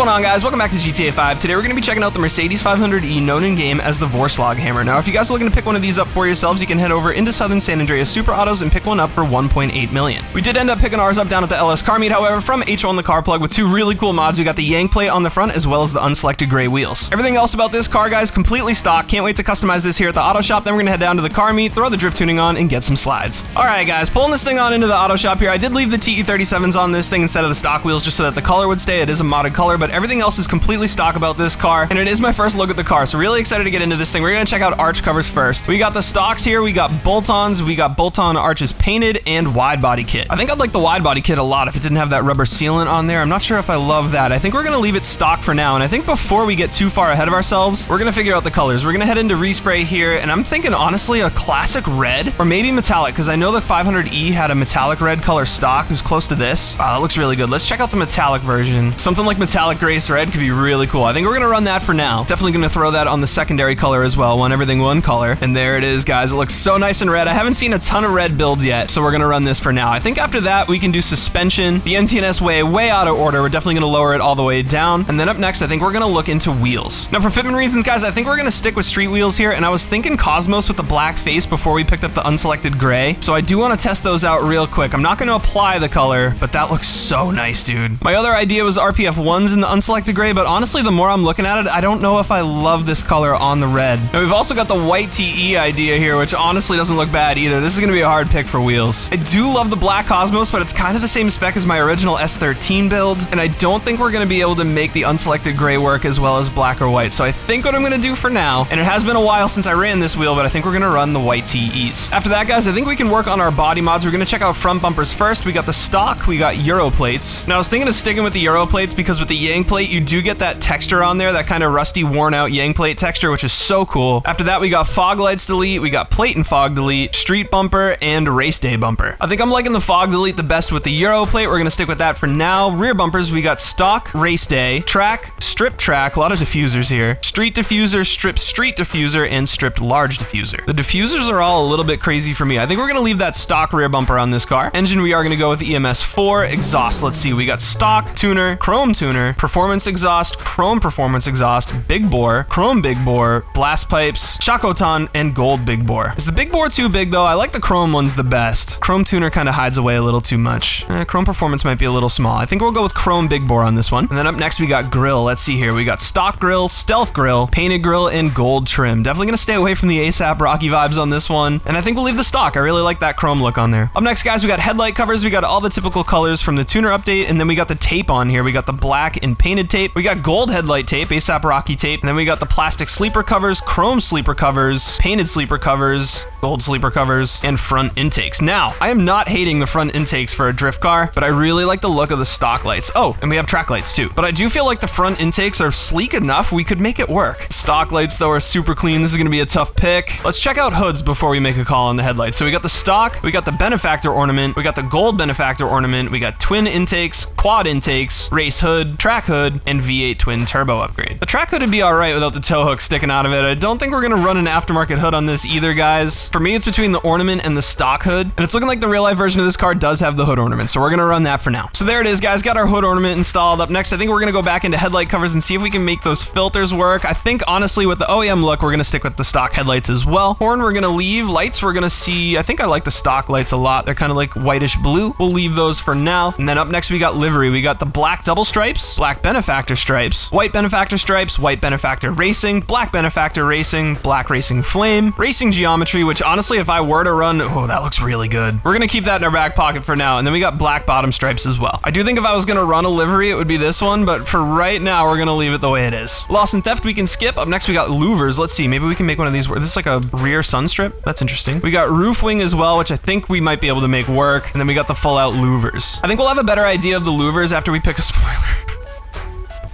going on, guys? Welcome back to GTA 5. Today we're going to be checking out the Mercedes 500e, known in game as the Vorschlaghammer. Now, if you guys are looking to pick one of these up for yourselves, you can head over into Southern San Andreas Super Autos and pick one up for $1.8 million. We did end up picking ours up down at the LS car meet, however, from H1 the Car Plug with two really cool mods. We got the yank plate on the front as well as the unselected gray wheels. Everything else about this car, guys, completely stock. Can't wait to customize this here at the auto shop. Then we're going to head down to the car meet, throw the drift tuning on, and get some slides. All right, guys, pulling this thing on into the auto shop here. I did leave the TE37s on this thing instead of the stock wheels just so that the color would stay. It is a modded color, but everything else is completely stock about this car, and it is my first look at the car, so really excited to get into this thing. We're gonna check out arch covers first. We got the stocks here, we got bolt-ons, we got bolt-on arches painted, and wide body kit. I think I'd like the wide body kit a lot if it didn't have that rubber sealant on there. I'm not sure if I love that. I think we're gonna leave it stock for now, and I think before we get too far ahead of ourselves, we're gonna figure out the colors. We're gonna head into respray here, and I'm thinking honestly a classic red, or maybe metallic, because I know that 500e had a metallic red color stock. It was close to this. Wow, that looks really good. Let's check out the metallic version. Something like metallic grace red could be really cool. I think we're gonna run that for now. Definitely gonna throw that on the secondary color as well. Want everything one color. And there it is, guys. It looks so nice and red. I haven't seen a ton of red builds yet, so we're gonna run this for now. I think after that, we can do suspension. The NTNS way out of order. We're definitely gonna lower it all the way down. And then up next, I think we're gonna look into wheels. Now for fitment reasons, guys, I think we're gonna stick with street wheels here. And I was thinking Cosmos with the black face before we picked up the unselected gray. So I do wanna test those out real quick. I'm not gonna apply the color, but that looks so nice, dude. My other idea was RPF 1s in the unselected gray, but honestly, the more I'm looking at it, I don't know if I love this color on the red. Now we've also got the white TE idea here, which honestly doesn't look bad either. This is gonna be a hard pick for wheels. I do love the black Cosmos, but it's kind of the same spec as my original S13 build, and I don't think we're gonna be able to make the unselected gray work as well as black or white. So I think what I'm gonna do for now, and it has been a while since I ran this wheel, but I think we're gonna run the white TEs. After that, guys, I think we can work on our body mods. We're gonna check out front bumpers first. We got the stock, we got Euro plates. Now I was thinking of sticking with the Euro plates because with the yank plate, you do get that texture on there, that kind of rusty, worn out yank plate texture, which is so cool. After that, we got fog lights delete, we got plate and fog delete, street bumper, and race day bumper. I think I'm liking the fog delete the best with the Euro plate. We're gonna stick with that for now. Rear bumpers, we got stock, race day, track, strip track, a lot of diffusers here, street diffuser, strip street diffuser, and stripped large diffuser. The diffusers are all a little bit crazy for me. I think we're gonna leave that stock rear bumper on this car. Engine, we are gonna go with the EMS 4. Exhaust, let's see, we got stock, tuner, chrome tuner, performance exhaust, chrome performance exhaust, big bore, chrome big bore, blast pipes, Shakotan, and gold big bore. Is the big bore too big though? I like the chrome ones the best. Chrome tuner kind of hides away a little too much. Chrome performance might be a little small. I think we'll go with chrome big bore on this one. And then up next we got grill. Let's see here. We got stock grill, stealth grill, painted grill, and gold trim. Definitely gonna stay away from the ASAP Rocky vibes on this one. And I think we'll leave the stock. I really like that chrome look on there. Up next, guys, we got headlight covers. We got all the typical colors from the tuner update, and then we got the tape on here. We got the black and painted tape. We got gold headlight tape, ASAP Rocky tape, and then we got the plastic sleeper covers, chrome sleeper covers, painted sleeper covers, gold sleeper covers, and front intakes. Now, I am not hating the front intakes for a drift car, but I really like the look of the stock lights. Oh, and we have track lights too. But I do feel like the front intakes are sleek enough we could make it work. Stock lights though are super clean. This is gonna be a tough pick. Let's check out hoods before we make a call on the headlights. So we got the stock, we got the benefactor ornament, we got the gold benefactor ornament, we got twin intakes, quad intakes, race hood, track hood, and V8 twin turbo upgrade. The track hood would be all right without the tow hook sticking out of it. I don't think we're gonna run an aftermarket hood on this either, guys. For me, it's between the ornament and the stock hood, and it's looking like the real life version of this car does have the hood ornament, so we're gonna run that for now. So there it is, guys. Got our hood ornament installed. Up next, I think we're gonna go back into headlight covers and see if we can make those filters work. I think honestly with the OEM look, we're gonna stick with the stock headlights as well. Horn, we're gonna leave. Lights, we're gonna see. I think I like the stock lights a lot. They're kind of like whitish blue. We'll leave those for now. And then up next, we got livery. We got the black double stripes, black benefactor stripes, white benefactor stripes, white benefactor racing, black benefactor racing, black racing flame, racing geometry, which honestly, if I were to run, oh, that looks really good. We're gonna keep that in our back pocket for now. And then we got black bottom stripes as well. I do think if I was gonna run a livery, it would be this one, but for right now, we're gonna leave it the way it is. Loss and theft, we can skip. Up next, we got louvers. Let's see, maybe we can make one of these. This is like a rear sun strip. That's interesting. We got roof wing as well, which I think we might be able to make work. And then we got the full out louvers. I think we'll have a better idea of the louvers after we pick a spoiler.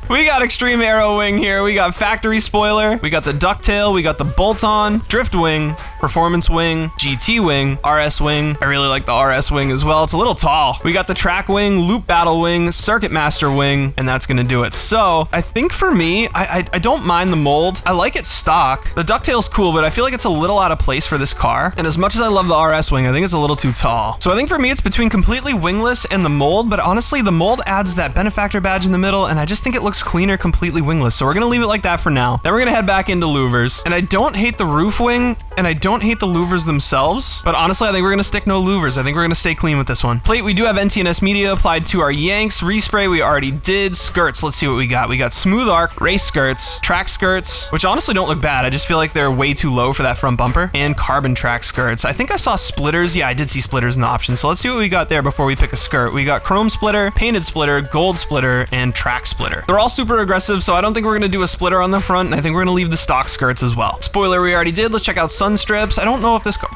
We got extreme aero wing here. We got factory spoiler. We got the ducktail. We got the bolt-on, drift wing, performance wing, GT wing, RS wing. I really like the RS wing as well. It's a little tall. We got the track wing, loop battle wing, circuit master wing, and that's gonna do it. So I think for me, I don't mind the mold. I like it stock. The ducktail's cool, but I feel like it's a little out of place for this car. And as much as I love the RS wing, I think it's a little too tall. So I think for me, it's between completely wingless and the mold, but honestly, the mold adds that benefactor badge in the middle, and I just think it looks looks cleaner, completely wingless. So we're gonna leave it like that for now. Then we're gonna head back into louvers. And I don't hate the roof wing, and I don't hate the louvers themselves, but honestly, I think we're gonna stick no louvers. I think we're gonna stay clean with this one. Plate, we do have NTNS media applied to our yanks. Respray, we already did. Skirts, let's see what we got. We got smooth arc, race skirts, track skirts, which honestly don't look bad. I just feel like they're way too low for that front bumper, and carbon track skirts. I think I saw splitters. Yeah, I did see splitters in the options. So let's see what we got there before we pick a skirt. We got chrome splitter, painted splitter, gold splitter, and track splitter. They're all super aggressive, so I don't think we're gonna do a splitter on the front, and I think we're gonna leave the stock skirts as well. Spoiler, we already did. Let's check out sun strips. I don't know if this car...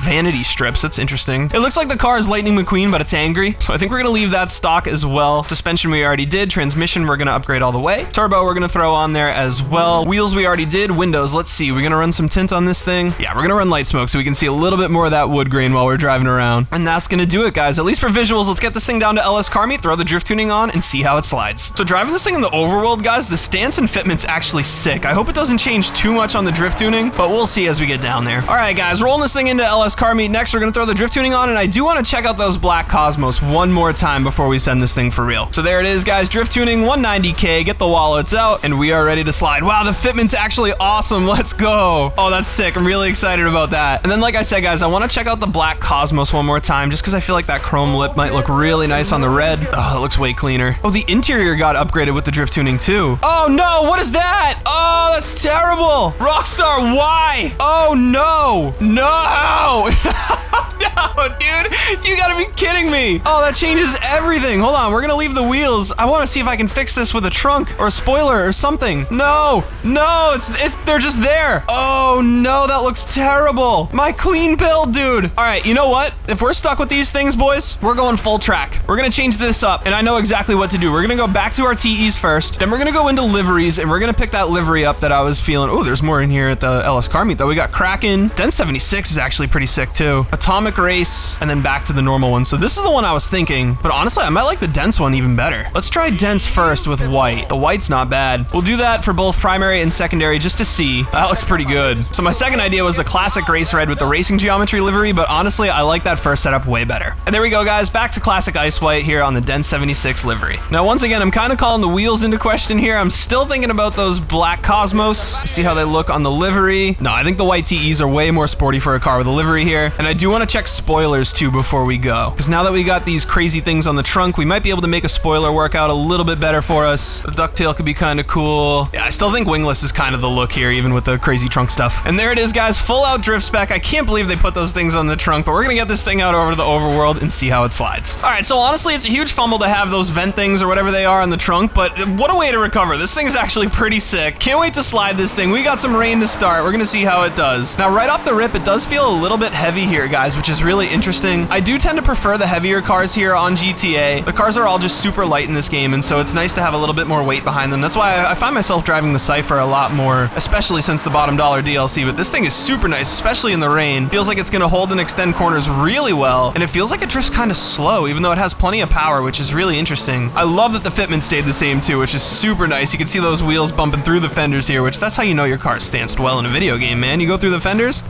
Vanity strips, that's interesting. It looks like the car is Lightning McQueen, but it's angry. So I think we're gonna leave that stock as well. Suspension we already did. Transmission we're gonna upgrade all the way. Turbo we're gonna throw on there as well. Wheels we already did. Windows, let's see. We're gonna run some tint on this thing. Yeah, we're gonna run light smoke so we can see a little bit more of that wood grain while we're driving around. And that's gonna do it, guys. At least for visuals, let's get this thing down to LS Car Meet, throw the drift tuning on, and see how it slides. So driving this thing in the overworld, guys, the stance and fitment's actually sick. I hope it doesn't change too much on the drift tuning, but we'll see as we get down there. All right, guys, rolling this thing into LS Car Meet. Next, we're gonna throw the drift tuning on, and I do want to check out those black Cosmos one more time before we send this thing for real. So there it is, guys, drift tuning 190K, get the wallets out, and we are ready to slide. Wow, the fitment's actually awesome. Let's go. Oh, that's sick. I'm really excited about that. And then, like I said, guys, I want to check out the black Cosmos one more time just because I feel like that chrome lip might look really nice on the red. Oh, it looks way cleaner. Oh, the interior got upgraded with the drift tuning too. Oh no, what is that? Oh, that's terrible. Rockstar, why? Oh no, no. No, dude, you gotta be kidding me. Oh, that changes everything. Hold on, we're gonna leave the wheels. I wanna see if I can fix this with a trunk or a spoiler or something. No, no, they're just there. Oh no, that looks terrible. My clean build, dude. All right, you know what? If we're stuck with these things, boys, we're going full track. We're gonna change this up, and I know exactly what to do. We're gonna go back to our TEs first, then we're gonna go into liveries, and we're gonna pick that livery up that I was feeling. Oh, there's more in here at the LS Car Meet, though. We got Kraken. Den 76 is actually pretty sick, too. Atomic Race, and then back to the normal one. So this is the one I was thinking, but honestly, I might like the dense one even better. Let's try dense first with white. The white's not bad. We'll do that for both primary and secondary just to see. That looks pretty good. So my second idea was the classic race red with the racing geometry livery, but honestly, I like that first setup way better. And there we go, guys. Back to classic ice white here on the Den 76 livery. Now, once again, I'm kind of calling the wheels into question here. I'm still thinking about those black Cosmos. See how they look on the livery. No, I think the white TEs are way more sporty for a car with a livery here. And I do want to check spoilers too before we go, because now that we got these crazy things on the trunk, we might be able to make a spoiler work out a little bit better for us. The ducktail could be kind of cool. Yeah, I still think wingless is kind of the look here, even with the crazy trunk stuff. And there it is, guys, full out drift spec. I can't believe they put those things on the trunk, but we're gonna get this thing out over to the overworld and see how it slides. All right, so honestly, it's a huge fumble to have those vent things or whatever they are on the trunk, but what a way to recover. This thing is actually pretty sick. Can't wait to slide this thing. We got some rain to start. We're gonna see how it does. Now, right off the rip, it does feel a little bit heavy here, guys, which is really interesting. I do tend to prefer the heavier cars here on GTA. The cars are all just super light in this game, and so it's nice to have a little bit more weight behind them. That's why I find myself driving the Cypher a lot more, especially since the bottom dollar DLC, but this thing is super nice, especially in the rain. Feels like it's gonna hold and extend corners really well, and it feels like it drifts kind of slow, even though it has plenty of power, which is really interesting. I love that the fitment stayed the same too, which is super nice. You can see those wheels bumping through the fenders here, which that's how you know your car's stanced well in a video game, man. You go through the fenders,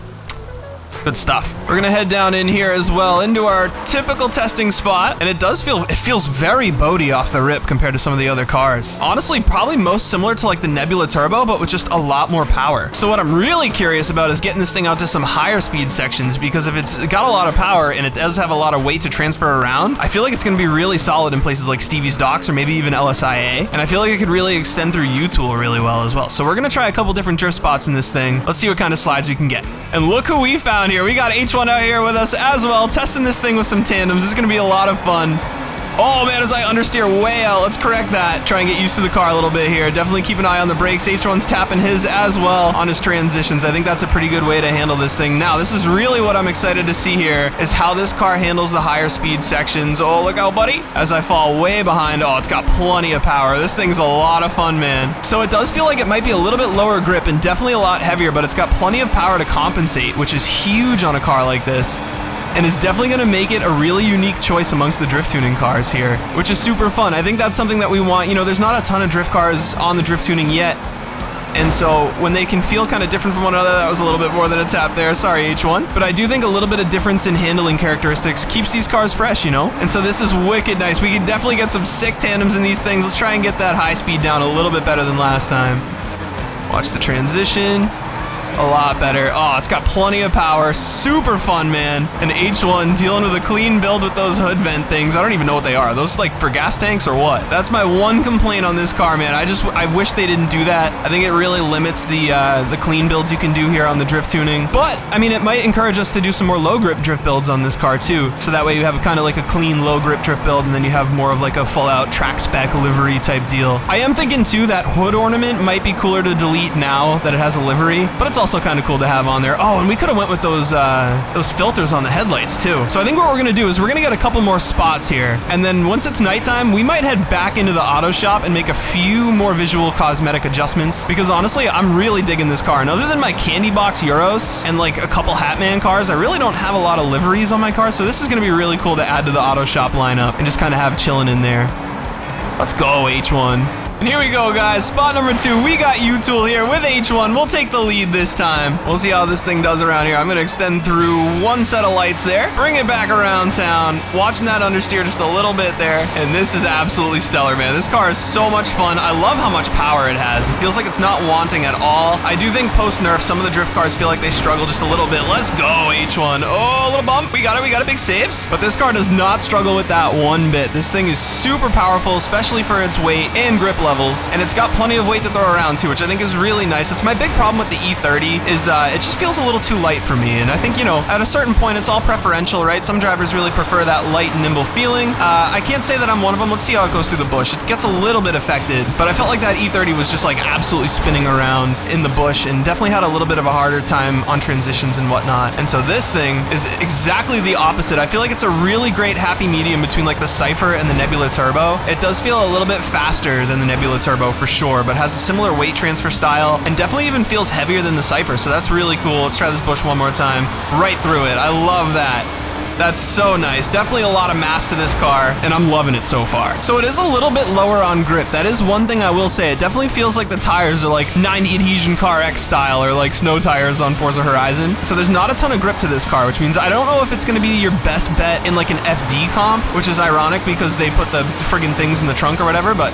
good stuff. We're gonna head down in here as well into our typical testing spot, and it feels very boaty off the rip compared to some of the other cars. Honestly, probably most similar to like the Nebula Turbo, but with just a lot more power. So what I'm really curious about is getting this thing out to some higher speed sections, because if it's got a lot of power and it does have a lot of weight to transfer around, I feel like it's gonna be really solid in places like Stevie's Docks or maybe even LSIA, and I feel like it could really extend through U-Tool really well as well. So we're gonna try a couple different drift spots in this thing. Let's see what kind of slides we can get. And look who we found here. We got H1 out here with us as well, testing this thing with some tandems. This is gonna be a lot of fun. Oh man, as I understeer way out, let's correct that. Try and get used to the car a little bit here. Definitely keep an eye on the brakes. H1's tapping his as well on his transitions. I think that's a pretty good way to handle this thing. Now, this is really what I'm excited to see here, is how this car handles the higher speed sections. Oh, look out, buddy. As I fall way behind, oh, it's got plenty of power. This thing's a lot of fun, man. So it does feel like it might be a little bit lower grip and definitely a lot heavier, but it's got plenty of power to compensate, which is huge on a car like this, and is definitely going to make it a really unique choice amongst the drift tuning cars here, which is super fun. I think that's something that we want. You know, there's not a ton of drift cars on the drift tuning yet, And so when they can feel kind of different from one another, that was a little bit more than a tap there. Sorry, H1. But I do think a little bit of difference in handling characteristics keeps these cars fresh, you know? And so this is wicked nice. We can definitely get some sick tandems in these things. Let's try and get that high speed down a little bit better than last time. Watch the transition. A lot better. Oh, it's got plenty of power. Super fun, man. An H1 dealing with a clean build with those hood vent things. I don't even know what they are. Are those like for gas tanks or what? That's my one complaint on this car, man. I wish they didn't do that. I think it really limits the clean builds you can do here on the drift tuning. But, I mean, it might encourage us to do some more low grip drift builds on this car too. So that way you have kind of like a clean low grip drift build and then you have more of like a full out track spec livery type deal. I am thinking too that hood ornament might be cooler to delete now that it has a livery, but it's also kind of cool to have on there. Oh, and we could have went with those filters on the headlights too. So I think what we're gonna do is we're gonna get a couple more spots here, and then once it's nighttime, we might head back into the auto shop and make a few more visual cosmetic adjustments, because honestly, I'm really digging this car. And other than my candy box Euros and like a couple Hatman cars, I really don't have a lot of liveries on my car, so this is gonna be really cool to add to the auto shop lineup and just kind of have chilling in there. Let's go, H1. And here we go, guys. Spot number 2. We got U-Tool here with H1. We'll take the lead this time. We'll see how this thing does around here. I'm going to extend through one set of lights there. Bring it back around town. Watching that understeer just a little bit there. And this is absolutely stellar, man. This car is so much fun. I love how much power it has. It feels like it's not wanting at all. I do think post-nerf, some of the drift cars feel like they struggle just a little bit. Let's go, H1. Oh, a little bump. We got it. We got a big saves. But this car does not struggle with that one bit. This thing is super powerful, especially for its weight and grip levels, and it's got plenty of weight to throw around too, which I think is really nice. It's my big problem with the E30 is it just feels a little too light for me, and I think, you know, at a certain point it's all preferential, right? Some drivers really prefer that light and nimble feeling. I can't say that I'm one of them. Let's see how it goes through the bush. It gets a little bit affected, but I felt like that E30 was just like absolutely spinning around in the bush and definitely had a little bit of a harder time on transitions and whatnot. And so this thing is exactly the opposite. I feel like it's a really great happy medium between like the Cypher and the Nebula Turbo. It does feel a little bit faster than the Nebula Turbo for sure, but has a similar weight transfer style and definitely even feels heavier than the Cypher, so that's really cool. Let's try this bush one more time. Right through it. I love that. That's so nice. Definitely a lot of mass to this car, and I'm loving it so far. So it is a little bit lower on grip. That is one thing I will say. It definitely feels like the tires are like 90 Adhesion Car X style or like snow tires on Forza Horizon. So there's not a ton of grip to this car, which means I don't know if it's gonna be your best bet in like an FD comp, which is ironic because they put the friggin' things in the trunk or whatever, but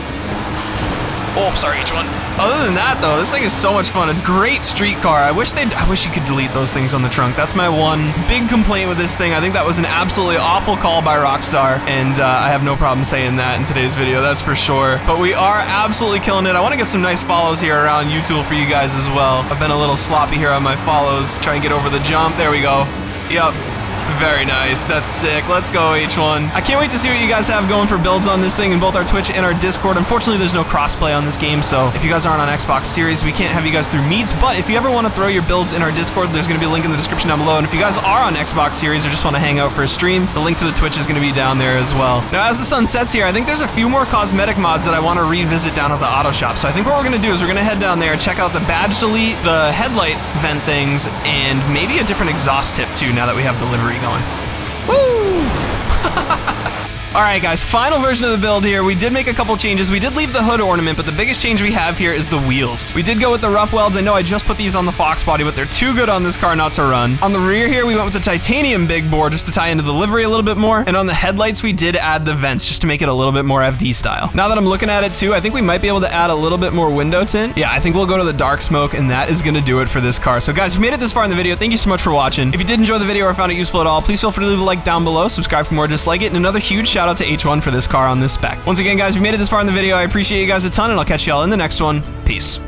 oh, sorry, H1. Other than that, though, this thing is so much fun. It's a great street car. I wish you could delete those things on the trunk. That's my one big complaint with this thing. I think that was an absolutely awful call by Rockstar, and I have no problem saying that in today's video, that's for sure. But we are absolutely killing it. I want to get some nice follows here around U-Tool for you guys as well. I've been a little sloppy here on my follows. Try and get over the jump. There we go. Yep. Very nice. That's sick. Let's go, H1. I can't wait to see what you guys have going for builds on this thing in both our Twitch and our Discord. Unfortunately, there's no crossplay on this game, so if you guys aren't on Xbox Series, we can't have you guys through meets, but if you ever want to throw your builds in our Discord, there's going to be a link in the description down below, and if you guys are on Xbox Series or just want to hang out for a stream, the link to the Twitch is going to be down there as well. Now, as the sun sets here, I think there's a few more cosmetic mods that I want to revisit down at the auto shop, so I think what we're going to do is we're going to head down there, check out the badge delete, the headlight vent things, and maybe a different exhaust tip too, now that we have the livery going. Woo! Alright guys, final version of the build here. We did make a couple changes. We did leave the hood ornament, but the biggest change we have here is the wheels. We did go with the rough welds. I know I just put these on the Fox body, but they're too good on this car not to run. On the rear here, we went with the titanium big bore just to tie into the livery a little bit more. And on the headlights, we did add the vents just to make it a little bit more FD style. Now that I'm looking at it too, I think we might be able to add a little bit more window tint. Yeah, I think we'll go to the dark smoke, and that is gonna do it for this car. So guys, if you made it this far in the video, thank you so much for watching. If you did enjoy the video or found it useful at all, please feel free to leave a like down below, subscribe for more just like it, and another huge shout out to H1 for this car on this spec. Once again, guys, if you made it this far in the video, I appreciate you guys a ton, and I'll catch y'all in the next one. Peace.